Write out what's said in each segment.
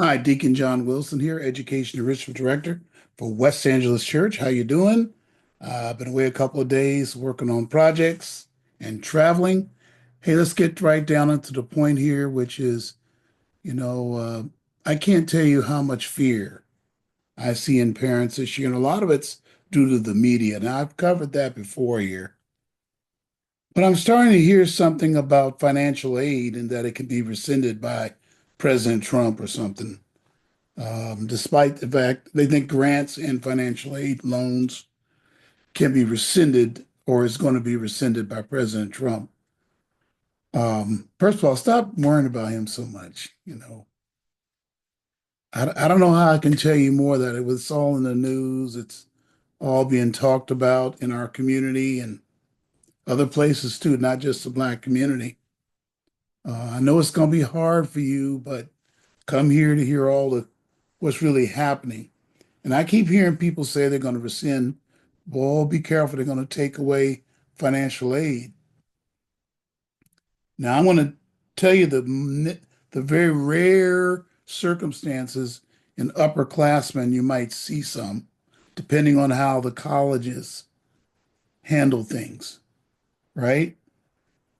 Hi, Deacon John Wilson here, Education Enrichment Director for West Angeles Church. How you doing? I've been away a couple of days working on projects and traveling. Hey, let's get right down into the point here, which is, you know, uh, I can't tell you how much fear I see in parents this year, and a lot of it's due to the media. Now, I've covered that before here, but I'm starting to hear something about financial aid and that it can be rescinded by President Trump or something. Despite the fact they think grants and financial aid loans can be rescinded or is going to be rescinded by President Trump. First of all, stop worrying about him so much. I don't know how I can tell you more that it was all in the news. It's all being talked about in our community and other places too, not just the Black community. I know it's going to be hard for you, but come here to hear all the what's really happening. And I keep hearing people say they're going to rescind. Well, be careful, they're going to take away financial aid. Now, I want to tell you the very rare circumstances in upperclassmen you might see some, depending on how the colleges handle things, right?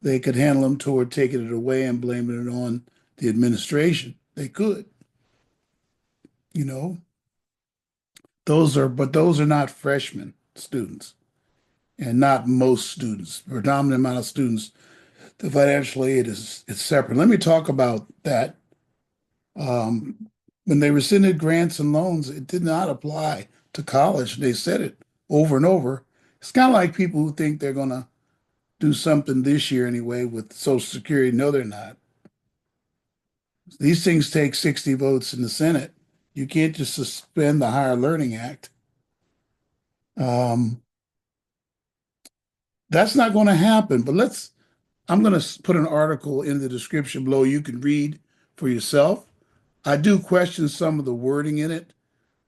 They could handle them toward taking it away and blaming it on the administration. They could, you know. Those are not freshman students and not most students. The predominant amount of students, the financial aid is it's separate. Let me talk about that. When they rescinded grants and loans, it did not apply to college. They said it over and over. It's kind of like people who think they're going to do something this year anyway with Social Security. No, they're not. These things take 60 votes in the Senate. You can't just suspend the Higher Learning Act. Um, that's not going to happen. But I'm going to put an article in the description below you can read for yourself. I do question some of the wording in it,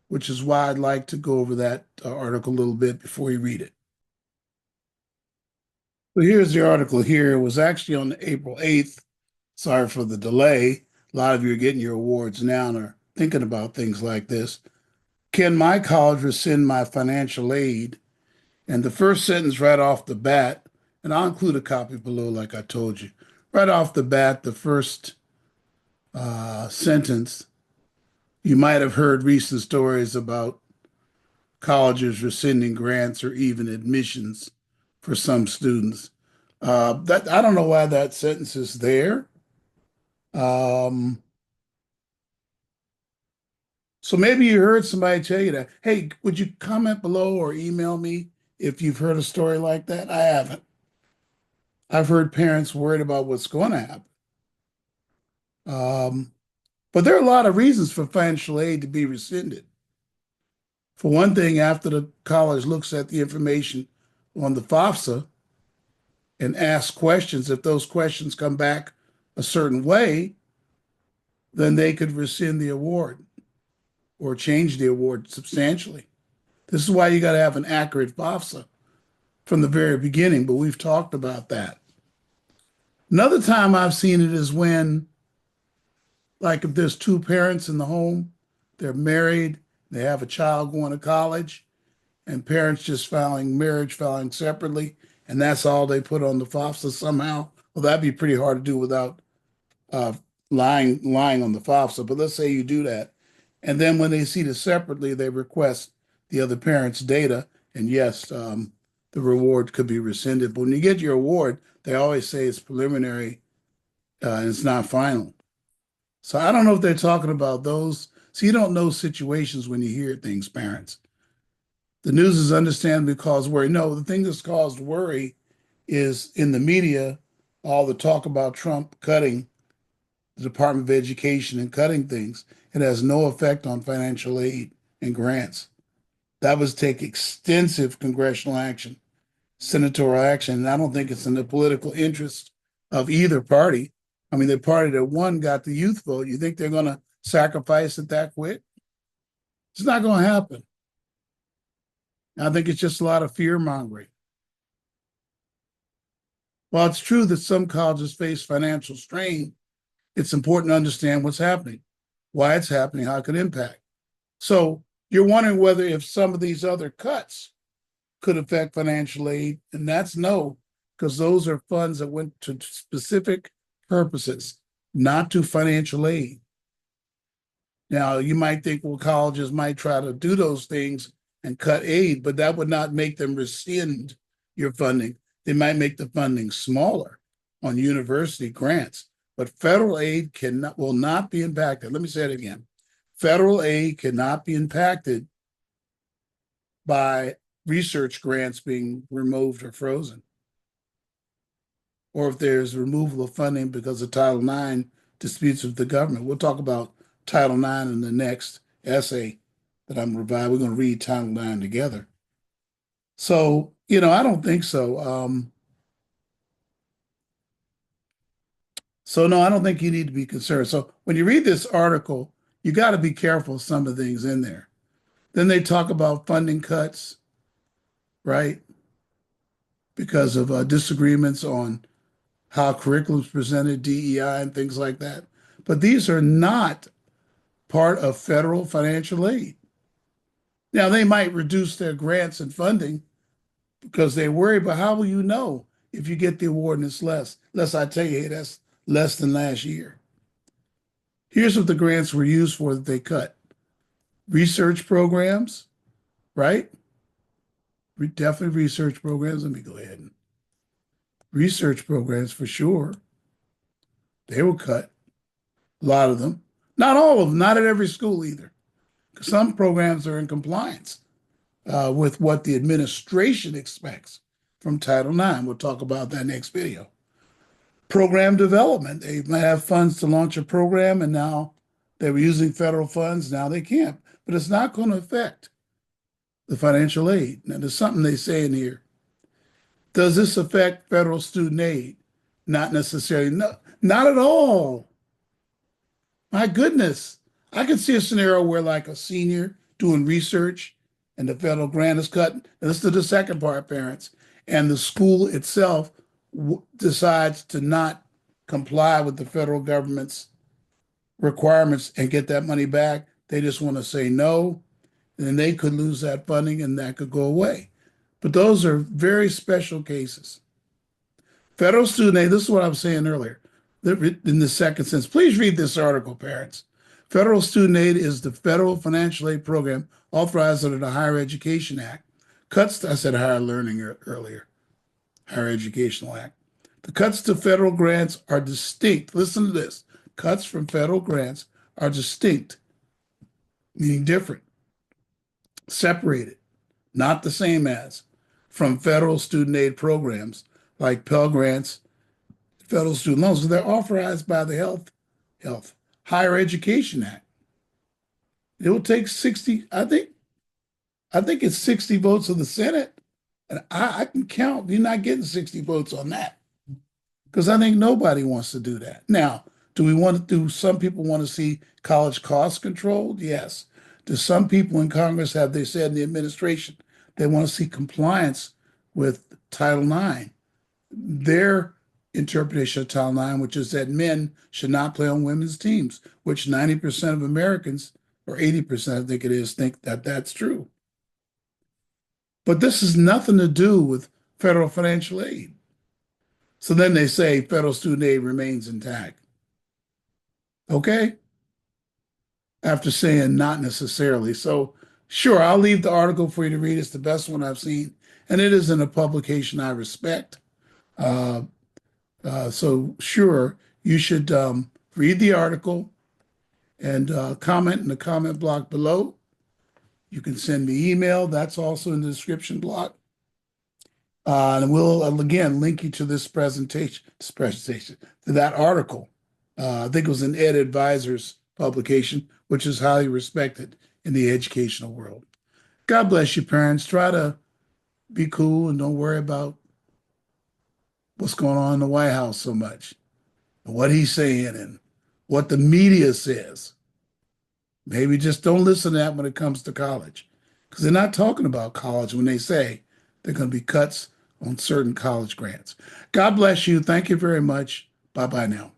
which is why I'd like to go over that article a little bit before you read it. So here's the article here. It was actually on April 8th. Sorry for the delay. A lot of you are getting your awards now and are thinking about things like this. Can my college rescind my financial aid? And the first sentence right off the bat, and I'll include a copy below, like I told you. Right off the bat, the first sentence, you might have heard recent stories about colleges rescinding grants or even admissions for some students. That I don't know why that sentence is there. Um, so maybe you heard somebody tell you that. Hey, would you comment below or email me if you've heard a story like that? I haven't. I've heard parents worried about what's going to happen. Um, but there are a lot of reasons for financial aid to be rescinded. For one thing, after the college looks at the information on the FAFSA and asks questions, if those questions come back a certain way, then they could rescind the award or change the award substantially. This is why you got to have an accurate FAFSA from the very beginning, but we've talked about that. Another time I've seen it is when, like, if there's two parents in the home, they're married, they have a child going to college, and parents just filing separately, and that's all they put on the FAFSA somehow. Well, that'd be pretty hard to do without uh, lying on the FAFSA. But let's say you do that, and then when they see this separately, they request the other parent's data, and yes, the reward could be rescinded. But when you get your award, they always say it's preliminary and it's not final. So I don't know if they're talking about those. So you don't know situations when you hear things, parents. The news is understandably caused worry. No, the thing that's caused worry is in the media, all the talk about Trump cutting the Department of Education and cutting things. It has no effect on financial aid and grants. That was take extensive congressional action, senatorial action, and I don't think it's in the political interest of either party. I mean, the party that won got the youth vote. You think they're going to sacrifice it that quick? It's not going to happen. I think it's just a lot of fear mongering. While it's true that some colleges face financial strain, it's important to understand what's happening. why it's happening, how it could impact. So you're wondering whether if some of these other cuts could affect financial aid, and that's no, because those are funds that went to specific purposes, not to financial aid. Now, you might think, well, colleges might try to do those things and cut aid, but that would not make them rescind your funding. They might make the funding smaller on university grants, but federal aid will not be impacted. Let me say it again. Federal aid cannot be impacted by research grants being removed or frozen, or if there's removal of funding because of Title IX disputes with the government. We'll talk about Title IX in the next essay that I'm providing. We're going to read Title IX together. So, I don't think so. So no, I don't think you need to be concerned. So when you read this article, you got to be careful of some of the things in there. Then they talk about funding cuts, right? Because of disagreements on how curriculum is presented, DEI, and things like that. But these are not part of federal financial aid. Now, they might reduce their grants and funding because they worry, but how will you know if you get the award and it's less? Unless I tell you, hey, that's less than last year. Here's what the grants were used for that they cut. Research programs, right? Definitely research programs. Let me go ahead and research programs for sure. They were cut. A lot of them. Not all of them, not at every school either. Some programs are in compliance with what the administration expects from Title IX. We'll talk about that next video. Program development. They might have funds to launch a program, and now they were using federal funds. Now they can't. But it's not going to affect the financial aid. Now, there's something they say in here. Does this affect federal student aid? Not necessarily. No, not at all. My goodness. I could see a scenario where, like, a senior doing research and the federal grant is cut. And this is the second part, parents. And the school itself decides to not comply with the federal government's requirements and get that money back. They just want to say no. And then they could lose that funding and that could go away. But those are very special cases. Federal student aid, this is what I was saying earlier in the second sentence. Please read this article, parents. Federal student aid is the federal financial aid program authorized under the Higher Education Act. Cuts, I said higher learning earlier, Higher Educational Act. The cuts to federal grants are distinct. Listen to this. Cuts from federal grants are distinct, meaning different, separated, not the same as, from federal student aid programs like Pell Grants, federal student loans. So they're authorized by the Higher Education Act. It will take 60, I think it's 60 votes of the Senate. And I can count. You're not getting 60 votes on that. Because I think nobody wants to do that. Now, some people want to see college costs controlled? Yes. Do some people in Congress have they said in the administration they want to see compliance with Title IX? Their interpretation of Title IX, which is that men should not play on women's teams, which 90% of Americans, or 80% I think it is, think that that's true. But this has nothing to do with federal financial aid. So then they say federal student aid remains intact. Okay? After saying not necessarily. So sure, I'll leave the article for you to read. It's the best one I've seen. And it is in a publication I respect. So sure, you should read the article and comment in the comment block below. You can send me email. That's also in the description block. And we'll, again, link you to this presentation, to that article. I think it was an Ed Advisor's publication, which is highly respected in the educational world. God bless you, parents. Try to be cool and don't worry about what's going on in the White House so much, and what he's saying and what the media says. Maybe just don't listen to that when it comes to college, because they're not talking about college when they say there are going to be cuts on certain college grants. God bless you. Thank you very much. Bye-bye now.